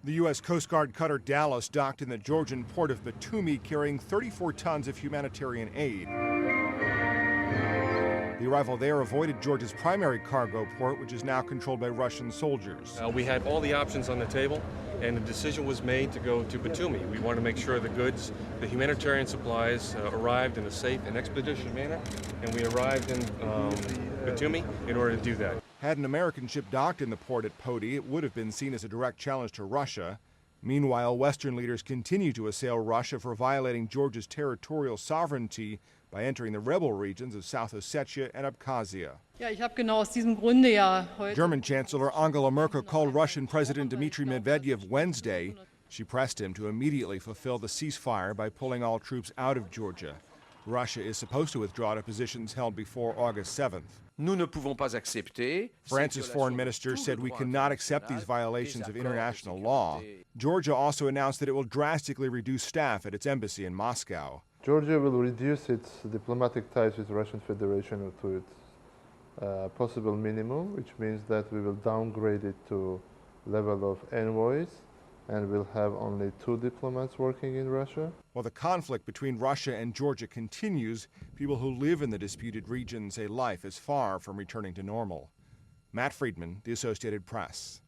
The U.S. Coast Guard cutter Dallas docked in the Georgian port of Batumi carrying 34 tons of humanitarian aid. The arrival there avoided Georgia's primary cargo port, which is now controlled by Russian soldiers. We had all the options on the table, and the decision was made to go to Batumi. We wanted to make sure the goods, the humanitarian supplies, arrived in a safe and expeditious manner, and we arrived in Batumi in order to do that. Had an American ship docked in the port at Poti, it would have been seen as a direct challenge to Russia. Meanwhile, Western leaders continue to assail Russia for violating Georgia's territorial sovereignty by entering the rebel regions of South Ossetia and Abkhazia. German Chancellor Angela Merkel called Russian President Dmitry Medvedev Wednesday. She pressed him to immediately fulfill the ceasefire by pulling all troops out of Georgia. Russia is supposed to withdraw to positions held before August 7th. France's foreign minister said we cannot accept these violations of international law. Georgia also announced that it will drastically reduce staff at its embassy in Moscow. Georgia will reduce its diplomatic ties with the Russian Federation to its possible minimum, which means that we will downgrade it to level of envoys, and we'll have only 2 diplomats working in Russia. While the conflict between Russia and Georgia continues, people who live in the disputed region say life is far from returning to normal. Matt Friedman, The Associated Press.